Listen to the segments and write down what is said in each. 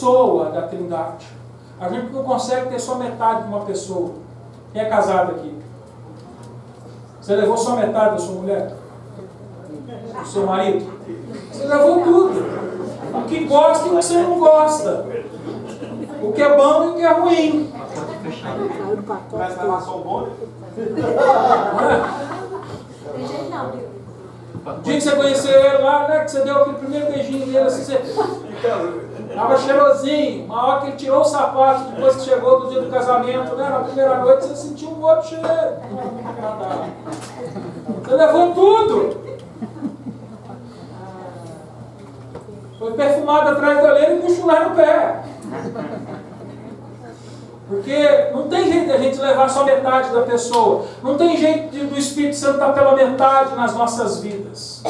pessoa da Trindade. A gente não consegue ter só metade de uma pessoa. Quem é casado aqui? Você levou só metade da sua mulher? Do seu marido? Você levou tudo. O que gosta e o que você não gosta. O que é bom e o que é ruim. Mas na relação boa? O dia que você conheceu ele lá, né, que você deu aquele primeiro beijinho dele, assim, você estava cheirosinho. Na hora que ele tirou o sapato, depois que chegou do dia do casamento, né, na primeira noite, você sentiu um outro cheiro. Você levou tudo. Foi perfumado atrás da orelha e com chulé no pé. Porque não tem jeito de a gente levar só metade da pessoa. Não tem jeito do Espírito Santo estar pela metade nas nossas vidas.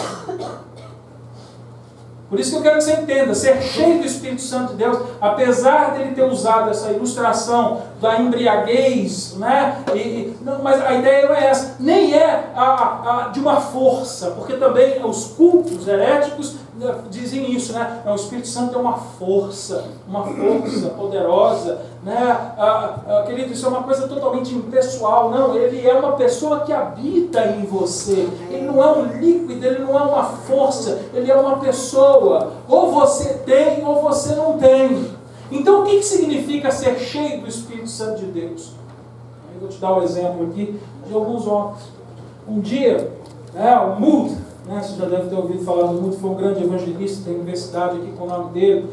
Por isso que eu quero que você entenda, ser cheio do Espírito Santo de Deus, apesar dele ter usado essa ilustração da embriaguez, né? Mas a ideia não é essa, nem é de uma força, porque também os cultos heréticos dizem isso, né? O Espírito Santo é uma força poderosa, né? Querido, isso é uma coisa totalmente impessoal. Não, ele é uma pessoa que habita em você. Ele não é um líquido, ele não é uma força, ele é uma pessoa. Ou você tem, ou você não tem. Então, o que significa ser cheio do Espírito Santo de Deus? Eu vou te dar um exemplo aqui de alguns homens. Um dia, o Moody, você já deve ter ouvido falar do Moody, foi um grande evangelista, tem universidade aqui com o nome dele,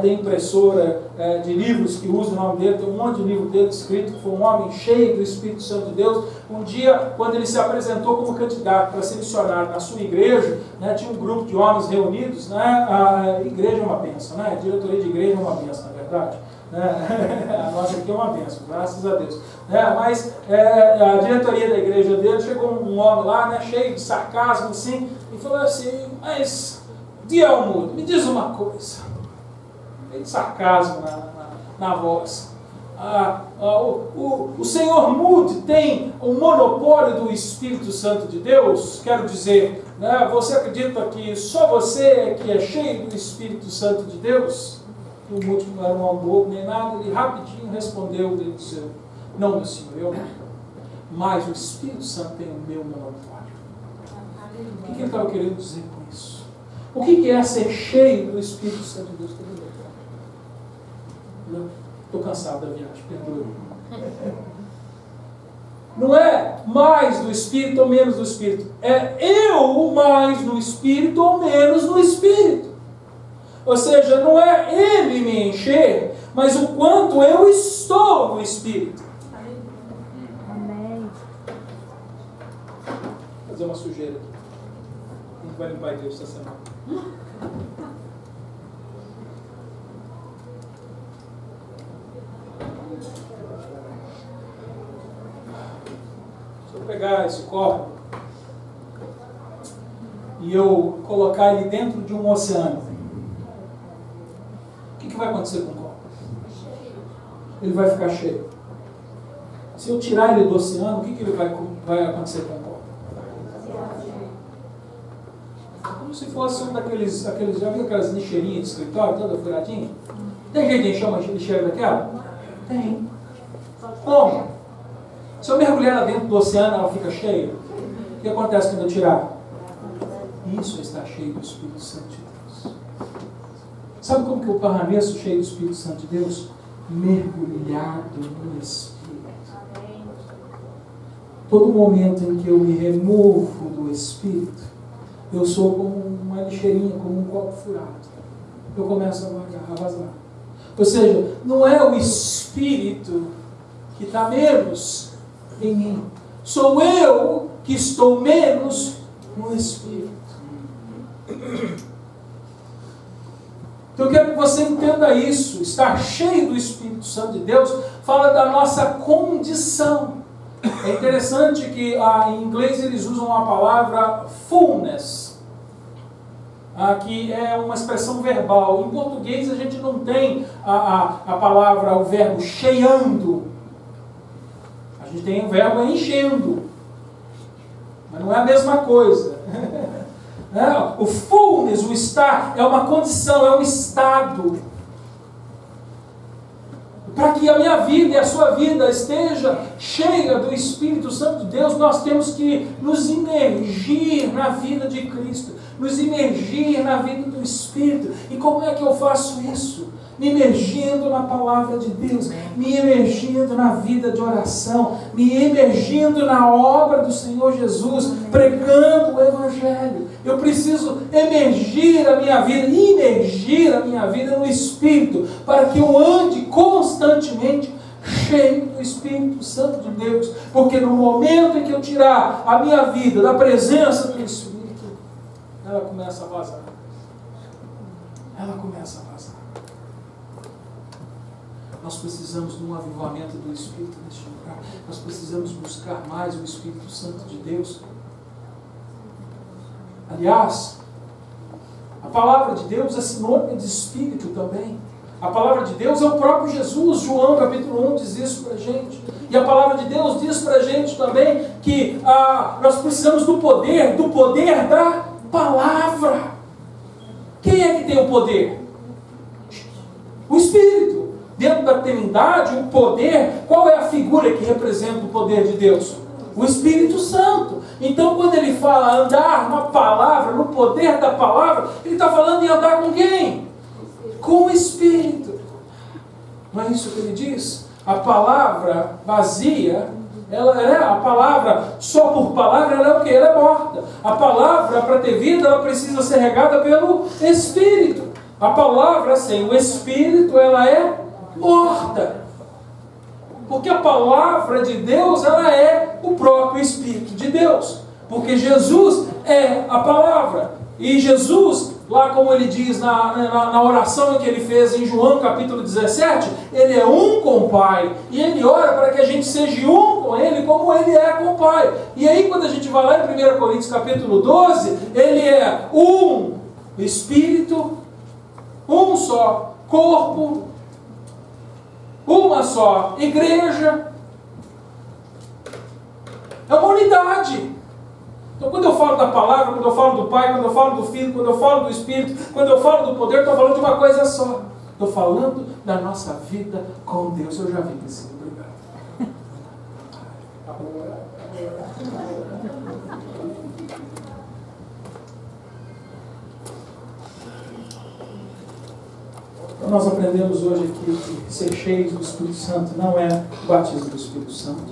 tem impressora de livros que usa o nome dele, tem um monte de livro dele escrito, foi um homem cheio do Espírito Santo de Deus. Um dia, quando ele se apresentou como candidato para ser missionário na sua igreja, tinha um grupo de homens reunidos, a igreja é uma bênção, a diretoria de igreja é uma bênção, na verdade. A nossa aqui é uma bênção, graças a Deus. Mas a diretoria da igreja dele, chegou um homem lá, cheio de sarcasmo, assim, e falou assim: mas, Dielmo, me diz uma coisa. Meio de sarcasmo na voz. O senhor Moody tem o monopólio do Espírito Santo de Deus? Quero dizer, você acredita que só você que é cheio do Espírito Santo de Deus? O Moody não era um bobo nem nada, ele rapidinho respondeu, ele disse: não, meu senhor, eu não. Mas o Espírito Santo tem o meu monopólio. O que ele estava querendo dizer com isso? O que é ser cheio do Espírito Santo de Deus? Estou cansado da viagem, perdoe. Não é mais do Espírito ou menos do Espírito. É eu mais no Espírito ou menos no Espírito. Ou seja, não é ele me encher, mas o quanto eu estou no Espírito. Amém. Vou fazer uma sujeira aqui. A gente vai limpar a igreja essa semana. Se eu pegar esse copo e eu colocar ele dentro de um oceano, o que vai acontecer com o copo? Ele vai ficar cheio. Se eu tirar ele do oceano, o que ele vai acontecer com o copo? Como se fosse um daqueles, já viu aquelas lixeirinhas de escritório, toda furadinha? Tem jeito de encher uma lixeira daquela? Tem. Como? Se eu mergulhar lá dentro do oceano, ela fica cheia. O que acontece quando eu tirar? Isso está cheio do Espírito Santo de Deus. Sabe como que eu permaneço cheio do Espírito Santo de Deus? Mergulhado no Espírito. Todo momento em que eu me removo do Espírito, eu sou como uma lixeirinha, como um copo furado. Eu começo a vazar. Ou seja, não é o Espírito que está menos em mim. Sou eu que estou menos no Espírito. Então eu quero que você entenda isso. Estar cheio do Espírito Santo de Deus fala da nossa condição. É interessante que em inglês eles usam a palavra fullness, que é uma expressão verbal. Em português a gente não tem a palavra, o verbo cheiando. A gente tem o verbo enchendo, mas não é a mesma coisa. O fullness, o estar, é uma condição, é um estado. para que a minha vida e a sua vida esteja cheia do Espírito Santo de Deus, nós temos que nos imergir na vida de Cristo, nos imergir na vida do Espírito. E como é que eu faço isso? Me imergindo na palavra de Deus, me imergindo na vida de oração, me imergindo na obra do Senhor Jesus, pregando o Evangelho. Eu preciso imergir a minha vida no Espírito, para que eu ande constantemente cheio do Espírito Santo de Deus, porque no momento em que eu tirar a minha vida da presença do Espírito, ela começa a vazar. Ela começa a vazar. Nós precisamos de um avivamento do Espírito neste lugar. Nós precisamos buscar mais o Espírito Santo de Deus. Aliás, a palavra de Deus é sinônimo de Espírito também. A palavra de Deus é o próprio Jesus. João capítulo 1 diz isso para a gente. E a palavra de Deus diz para a gente também que nós precisamos do poder da palavra. Quem é que tem o poder? O Espírito. Dentro da Trindade, o poder, qual é a figura que representa o poder de Deus? O Espírito Santo. Então, quando ele fala andar na palavra, no poder da palavra, ele está falando em andar com quem? Com o Espírito. Não é isso que ele diz? A palavra vazia, a palavra, só por palavra, ela é o quê? Ela é morta. A palavra, para ter vida, ela precisa ser regada pelo Espírito. A palavra sem o Espírito, ela é morta. Porque a palavra de Deus, ela é o próprio Espírito de Deus. Porque Jesus é a palavra. E Jesus, lá como ele diz na oração que ele fez em João capítulo 17, ele é um com o Pai. E ele ora para que a gente seja um com ele, como ele é com o Pai. E aí quando a gente vai lá em 1 Coríntios capítulo 12, ele é um Espírito, um só corpo, uma só igreja. É uma unidade. Então quando eu falo da palavra, quando eu falo do Pai, quando eu falo do Filho, quando eu falo do Espírito, quando eu falo do poder, estou falando de uma coisa só. Estou falando da nossa vida com Deus. Eu já vi isso. Obrigado. Então nós aprendemos hoje aqui que ser cheios do Espírito Santo não é o batismo do Espírito Santo.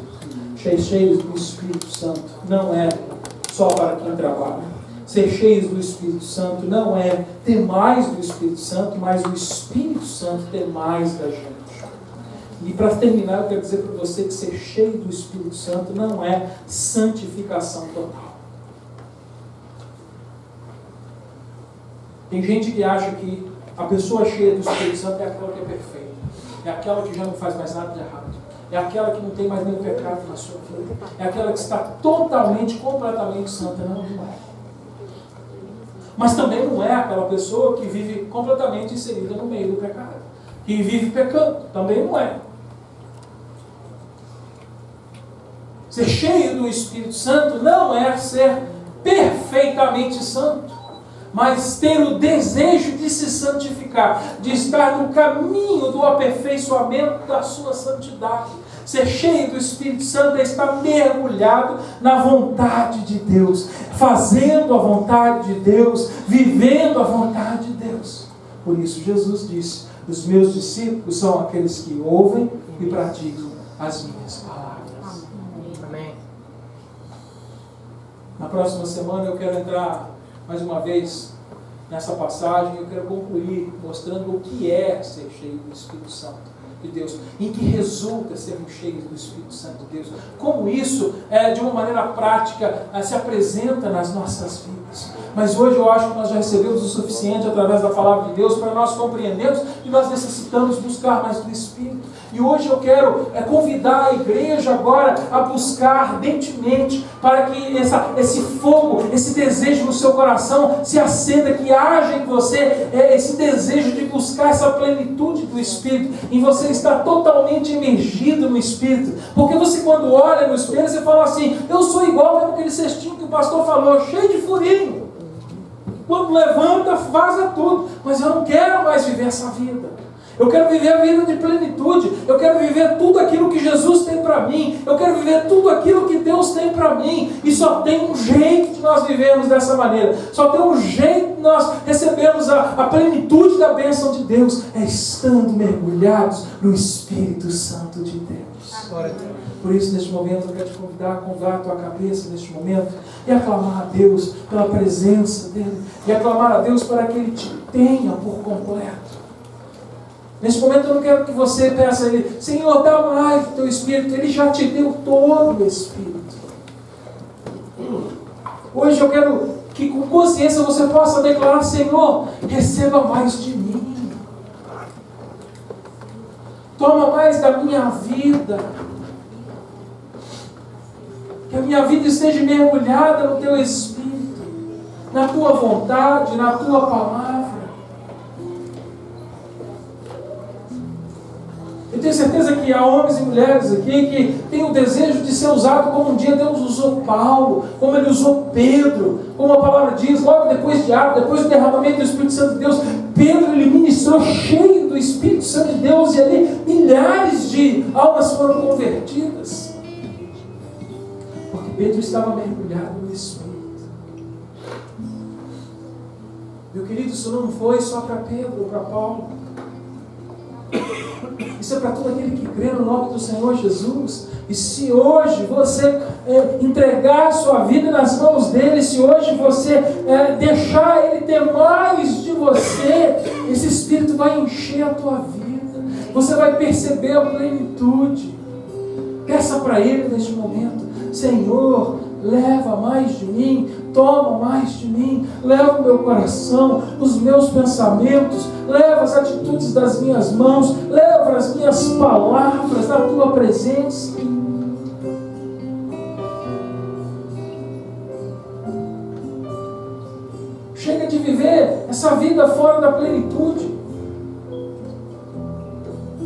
Ser cheios do Espírito Santo não é só para quem trabalha. Ser cheios do Espírito Santo não é ter mais do Espírito Santo, mas o Espírito Santo ter mais da gente. E para terminar, eu quero dizer para você que ser cheio do Espírito Santo não é santificação total. Tem gente que acha que a pessoa cheia do Espírito Santo é aquela que é perfeita. É aquela que já não faz mais nada de errado. É aquela que não tem mais nenhum pecado na sua vida. É aquela que está totalmente, completamente santa. Não é. Mas também não é aquela pessoa que vive completamente inserida no meio do pecado. Que vive pecando. Também não é. Ser cheio do Espírito Santo não é ser perfeitamente santo, mas ter o desejo de se santificar, de estar no caminho do aperfeiçoamento da sua santidade. Ser cheio do Espírito Santo é estar mergulhado na vontade de Deus, fazendo a vontade de Deus, vivendo a vontade de Deus. Por isso Jesus disse: os meus discípulos são aqueles que ouvem e praticam as minhas palavras. Amém. Na próxima semana eu quero entrar mais uma vez nessa passagem. Eu quero concluir mostrando o que é ser cheio do Espírito Santo de Deus, em que resulta sermos cheios do Espírito Santo de Deus, como isso de uma maneira prática se apresenta nas nossas vidas. Mas hoje eu acho que nós já recebemos o suficiente através da palavra de Deus para nós compreendermos que nós necessitamos buscar mais do Espírito. E hoje eu quero convidar a igreja agora a buscar ardentemente, para que esse fogo, esse desejo no seu coração se acenda, que haja em você esse desejo de buscar essa plenitude do Espírito, em você estar totalmente imergido no Espírito. Porque você, quando olha no espelho, você fala assim: eu sou igual mesmo aquele cestinho que o pastor falou, cheio de furinho. Quando levanta, vaza tudo. Mas eu não quero mais viver essa vida. Eu quero viver a vida de plenitude. Eu quero viver tudo aquilo que Jesus tem para mim. Eu quero viver tudo aquilo que Deus tem para mim. E só tem um jeito de nós vivermos dessa maneira. Só tem um jeito de nós recebermos a plenitude da bênção de Deus. É estando mergulhados no Espírito Santo de Deus. Por isso, neste momento, eu quero te convidar a curvar a tua cabeça neste momento e aclamar a Deus pela presença dEle. E aclamar a Deus para que Ele te tenha por completo. Neste momento eu não quero que você peça a Ele, Senhor, dá mais do teu Espírito. Ele já te deu todo o Espírito. Hoje eu quero que com consciência você possa declarar, Senhor, receba mais de mim. Toma mais da minha vida. Que a minha vida esteja mergulhada no teu Espírito, na tua vontade, na tua palavra. Eu tenho certeza que há homens e mulheres aqui que têm o desejo de ser usado como um dia Deus usou Paulo, como Ele usou Pedro, como a palavra diz, logo depois de Atos, depois do derramamento do Espírito Santo de Deus, Pedro ele ministrou cheio do Espírito Santo de Deus e ali milhares de almas foram convertidas. Porque Pedro estava mergulhado no Espírito. Meu querido, isso não foi só para Pedro ou para Paulo. Isso é para todo aquele que crê no nome do Senhor Jesus. E se hoje você entregar a sua vida nas mãos dele, se hoje você deixar ele ter mais de você, esse Espírito vai encher a tua vida. Você vai perceber a plenitude. Peça para ele neste momento, Senhor, leva mais de mim, toma mais de mim, leva o meu coração, os meus pensamentos, leva as atitudes das minhas mãos, leva as minhas palavras na tua presença. Chega de viver essa vida fora da plenitude.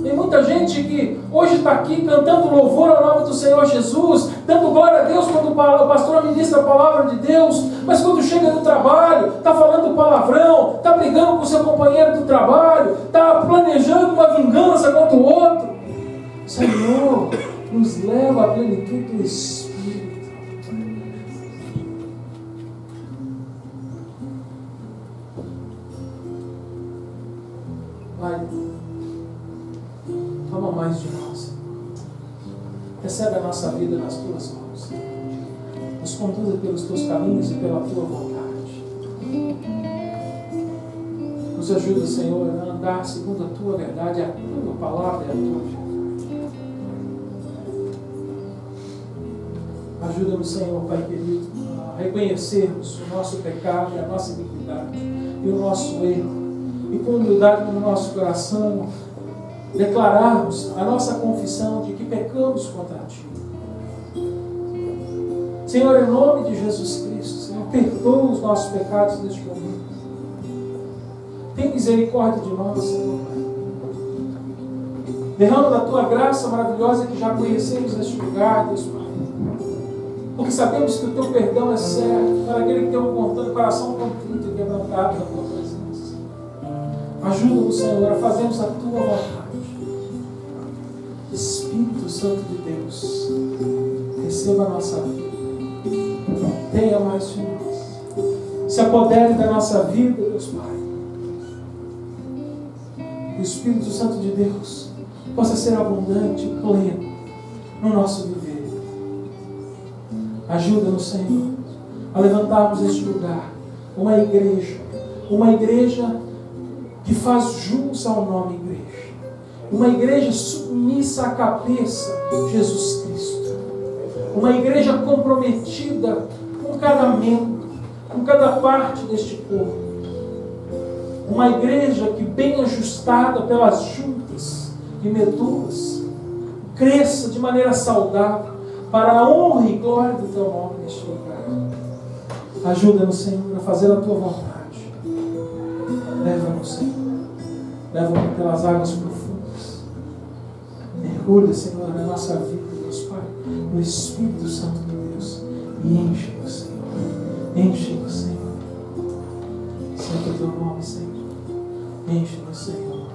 Tem muita gente que hoje está aqui cantando louvor ao nome do Senhor Jesus, dando glória a Deus quando o pastor ministra a palavra de Deus, mas quando chega no trabalho, está falando palavrão, está brigando com o seu companheiro do trabalho, está planejando uma vingança contra o outro. Senhor, nos leva à plenitude do Espírito. Pai, toma mais de nós. Recebe a nossa vida nas tuas mãos. Nos conduza pelos teus caminhos e pela tua vontade. Nos ajuda, Senhor, a andar segundo a tua verdade, a tua palavra e a tua verdade. Ajuda-nos, Senhor, Pai querido, a reconhecermos o nosso pecado e a nossa iniquidade e o nosso erro. E com humildade no nosso coração, declararmos a nossa confissão de que pecamos contra Ti. Senhor, em nome de Jesus Cristo, Senhor, perdoa os nossos pecados neste momento. Tem misericórdia de nós, Senhor. Derrama da Tua graça maravilhosa que já conhecemos neste lugar, Deus Pai. Porque sabemos que o Teu perdão é certo para aquele que tem um coração contrito e quebrantado na Tua presença. Ajuda-nos, Senhor, a fazermos a Tua vontade. Espírito Santo de Deus, receba a nossa vida. Tenha mais de nós. Se apodere da nossa vida, Deus Pai. Que o Espírito Santo de Deus possa ser abundante e pleno no nosso viver. Ajuda-nos, Senhor, a levantarmos este lugar uma igreja que faz jus ao nome igreja. Uma igreja submissa à cabeça, Jesus Cristo. Uma igreja comprometida com cada membro, com cada parte deste corpo. Uma igreja que, bem ajustada pelas juntas e medulas, cresça de maneira saudável para a honra e glória do Teu nome neste lugar. Ajuda-nos, Senhor, a fazer a Tua vontade. Leva-nos, Senhor. Leva-nos pelas águas profundas. Mergulha, Senhor, na nossa vida, Deus Pai, no Espírito Santo de Deus. E enche-nos, Senhor. Enche-nos, Senhor. Santo é o Teu nome, Senhor. Enche-nos, Senhor.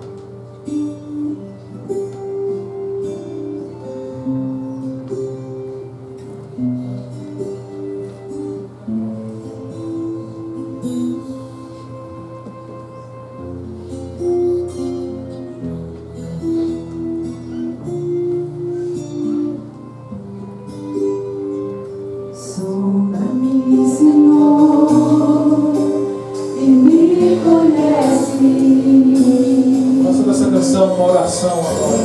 uma oração agora.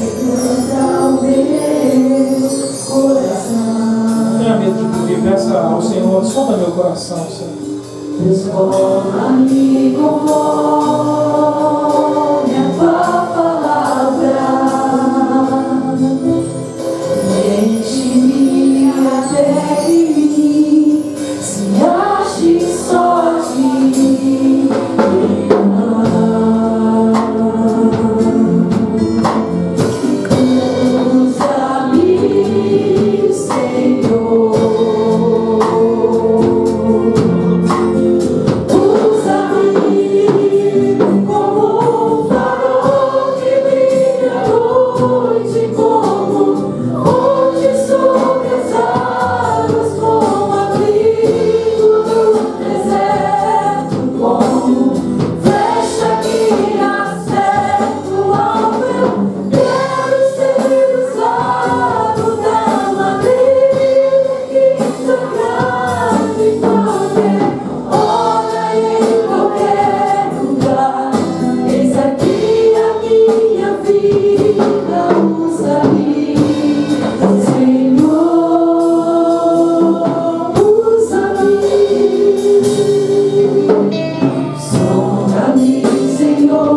Não tenha medo de pedir, peça ao Senhor, sonda meu coração, Senhor. Transforma-me conforme a tua palavra, enche-me até em mim, se ache só de mim. Usa-me, Senhor.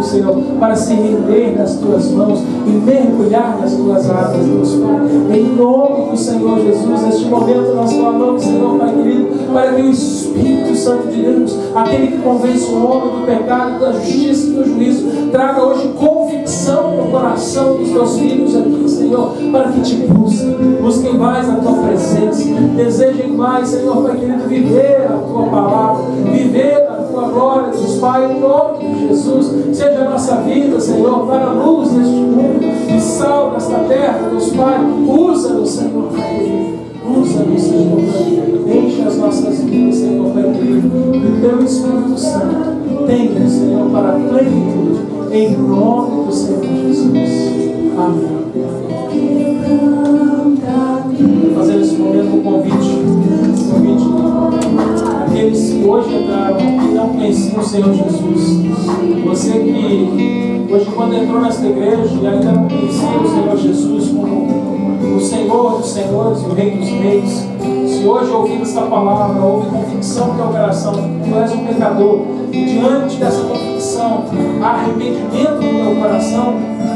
Senhor, para se render nas tuas mãos e mergulhar nas tuas águas, Deus Pai. Em nome do Senhor Jesus, neste momento nós clamamos, Senhor, Pai querido, para que o Espírito Santo de Deus, aquele que convence o homem do pecado, da justiça e do juízo, traga hoje convicção no coração dos teus filhos aqui, Senhor, para que te busquem mais a tua presença, desejem mais, Senhor, Pai querido, viver a tua palavra, viver a tua glória, Deus Pai, em nome de Jesus. Seja a nossa vida, Senhor, para a luz deste mundo e sal desta terra, Deus Pai. Usa-nos, Senhor, Pai querido. Usa-nos, Senhor, enche as nossas vidas, Senhor, Pai querido, do teu Espírito Santo. Tenha, Senhor, para a plenitude, em nome do Senhor Jesus. Amém. Vou fazer nesse momento um convite aqueles que hoje entraram e não conheciam o Senhor Jesus. Você que hoje, quando entrou nesta igreja e ainda não conhecia o Senhor Jesus como o Senhor dos senhores e o Rei dos reis, se hoje ouvindo esta palavra, houve convicção no teu coração que tu és um pecador, e diante dessa convicção, há arrependimento no teu coração,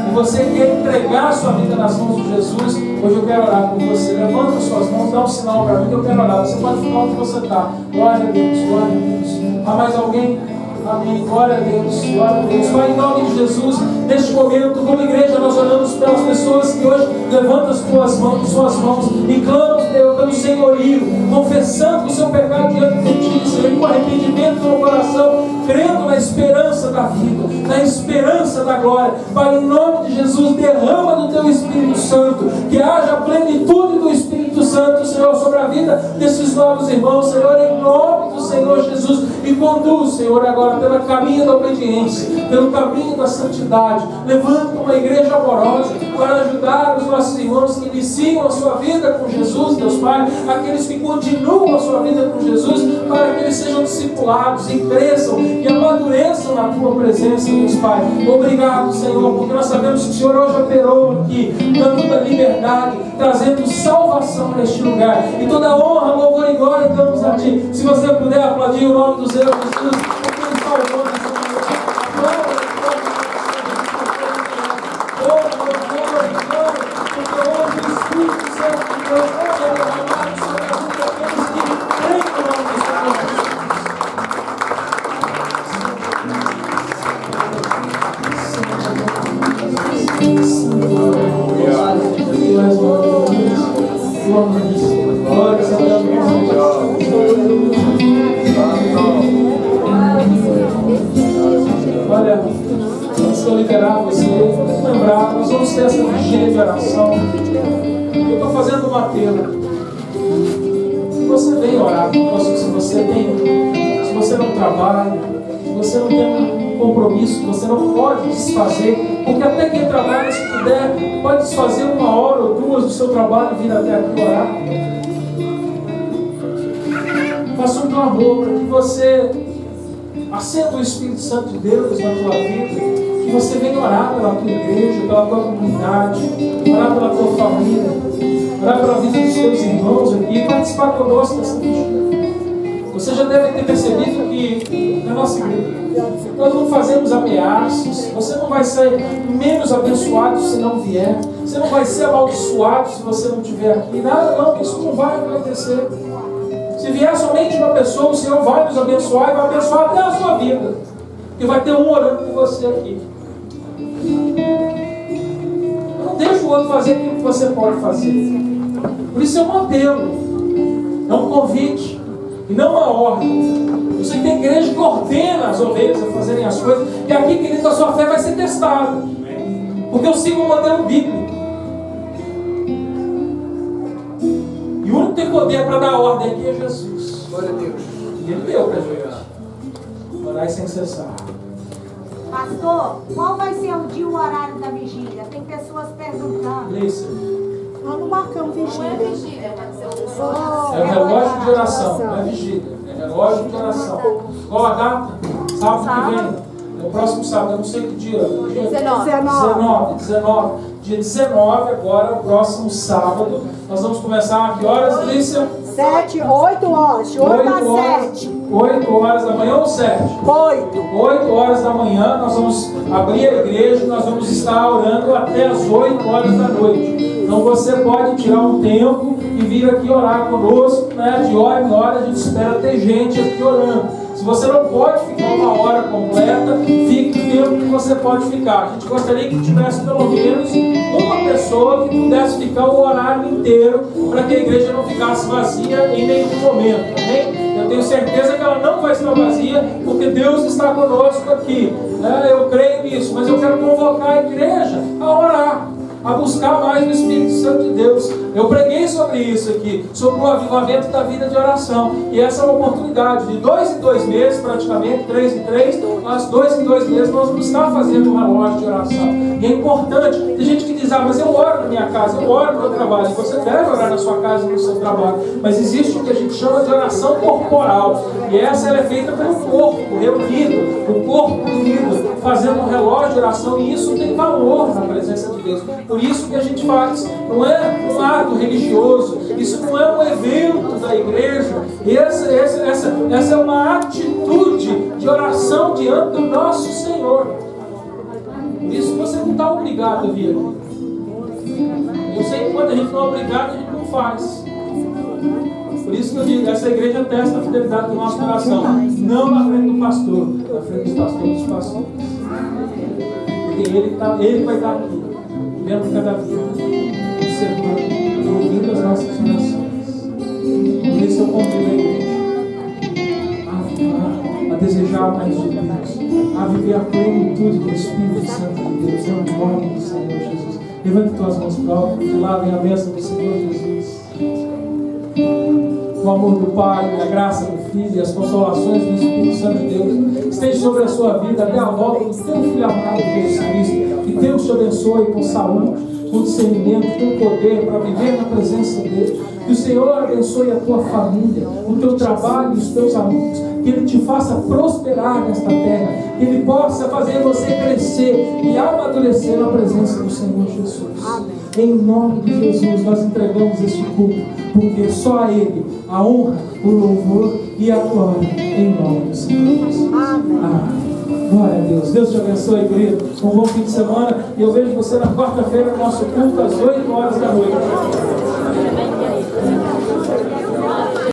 e você quer entregar a sua vida nas mãos de Jesus, hoje eu quero orar por você. Levanta as suas mãos, dá um sinal para mim que eu quero orar. Você pode ficar onde você está. Glória a Deus, glória a Deus. Há mais alguém? Amém. Glória a Deus, glória a Deus. Pai, em nome de Jesus, neste momento, como igreja, nós oramos pelas pessoas que hoje levantam as suas mãos e clamam, Deus, pelo senhorio, confessando o seu pecado diante de ti, Senhor, com arrependimento no coração, crendo na esperança da vida, na esperança da glória. Pai, em nome de Jesus, derrama do teu Espírito Santo, que haja plenitude do Espírito Santo, Senhor, sobre a vida desses novos irmãos, Senhor, em nome do Senhor Jesus, e conduz, Senhor, agora pelo caminho da obediência, pelo caminho da santidade. Levanta uma igreja amorosa para ajudar os nossos irmãos que iniciam a sua vida com Jesus, Deus Pai, aqueles que continuam a sua vida com Jesus, para que eles sejam discipulados e cresçam e amadureçam na tua presença, Deus Pai. Obrigado, Senhor, porque nós sabemos que o Senhor hoje operou aqui, dando a liberdade, trazendo salvação neste lugar. E toda honra, louvor e glória damos a Ti. Se você puder aplaudir o nome do Senhor Jesus, porque Ele salvou nessa noite. Olha, antes de eu liberar você, lembrar, nós vamos ter essa vigília de oração. Eu estou fazendo um apelo. Se você vem orar conosco, se você não trabalha, se você não tem um compromisso, você não pode desfazer, porque até quem trabalha, se puder, pode desfazer 1 hora ou 2 do seu trabalho e vir até aqui orar. Faça um clamor para que você acenda o Espírito Santo de Deus na tua vida, que você venha orar pela tua igreja, pela tua comunidade, orar pela tua família, orar pela vida dos teus irmãos aqui e participar conosco dessa vigília. Você já deve ter percebido que na nossa igreja nós não fazemos ameaças. Você não vai ser menos abençoado se não vier. Você não vai ser amaldiçoado se você não estiver aqui. Nada, não, isso não vai acontecer. Se vier somente uma pessoa, o Senhor vai nos abençoar e vai abençoar até a sua vida. Porque vai ter um orando por você aqui. Não deixe o outro fazer aquilo que você pode fazer. Por isso é um apelo, é um convite e não uma ordem. Você tem igreja que ordena as ovelhas a fazerem as coisas, e aqui, querido, a sua fé vai ser testada, porque eu sigo um modelo bíblico. E o único que tem poder para dar ordem aqui é Jesus. Glória a Deus. E Ele deu para a gente. Orar sem cessar. Pastor, qual vai ser o dia e o horário da vigília? Tem pessoas perguntando. Lícia. Nós não marcamos vigília. Não é vigília, vai ser É relógio de oração, não é vigília. É relógio de oração. Qual a data? Sábado que vem. É o próximo sábado, eu não sei que dia. 19. Dia 19, agora, o próximo sábado. Nós vamos começar a que horas, Lícia? 8 horas. 8 a 7. 8 horas da manhã ou 7? 8 horas da manhã, nós vamos abrir a igreja, nós vamos estar orando até as 8 horas da noite. Então você pode tirar um tempo e vir aqui orar conosco, né? De hora em hora a gente espera ter gente aqui orando. Se você não pode ficar 1 hora completa, fique o tempo que você pode ficar. A gente gostaria que tivesse pelo menos uma pessoa que pudesse ficar o horário inteiro, para que a igreja não ficasse vazia em nenhum momento, amém? Eu tenho certeza que ela não vai estar vazia, porque Deus está conosco aqui, né? Eu creio nisso, mas eu quero convocar a igreja a orar, a buscar mais o Espírito Santo de Deus. Eu preguei sobre isso aqui, sobre o avivamento da vida de oração, e essa é uma oportunidade, de 2 em 2 meses praticamente, 3 em 3, mas 2 em 2 meses nós vamos estar fazendo um relógio de oração. E é importante, tem gente que diz, mas eu oro na minha casa, eu oro no meu trabalho. Você deve orar na sua casa e no seu trabalho, mas existe o que a gente chama de oração corporal, e essa ela é feita pelo corpo reunido, o corpo unido, fazendo um relógio de oração, e isso tem valor na presença de Deus. Por Por isso que a gente faz. Não é um ato religioso. Isso não é um evento da igreja. Essa é uma atitude de oração diante do nosso Senhor. Por isso que você não está obrigado a vir aqui. Eu sei que quando a gente não é obrigado, a gente não faz. Por isso que eu digo, essa igreja testa a fidelidade do nosso coração. Não na frente do pastor, na frente dos pastores dos pastores. Porque ele vai estar aqui, vendo cada vida, observando, ouvindo as nossas orações. Por isso eu convido a igreja a ficar, a desejar mais de Deus, a viver a plenitude do Espírito Santo de Deus, em nome do Senhor Jesus. Levante tuas mãos para o de lá vem a bênção do Senhor Jesus. O amor do Pai, a graça do Filho e as consolações do Espírito Santo de Deus esteja sobre a sua vida até a volta do teu Filho amado Jesus Cristo. Que Deus te abençoe com saúde, com discernimento, com poder para viver na presença dele. Que o Senhor abençoe a tua família, o teu trabalho e os teus amigos. Que Ele te faça prosperar nesta terra. Que Ele possa fazer você crescer e amadurecer na presença do Senhor Jesus. Amém. Em nome de Jesus, nós entregamos este culto, porque só a Ele a honra, o louvor e a glória, em nome do Senhor Jesus. Amém. Glória a Deus. Deus te abençoe, querido. Um bom fim de semana. E eu vejo você na quarta-feira no nosso culto às 8 horas da noite.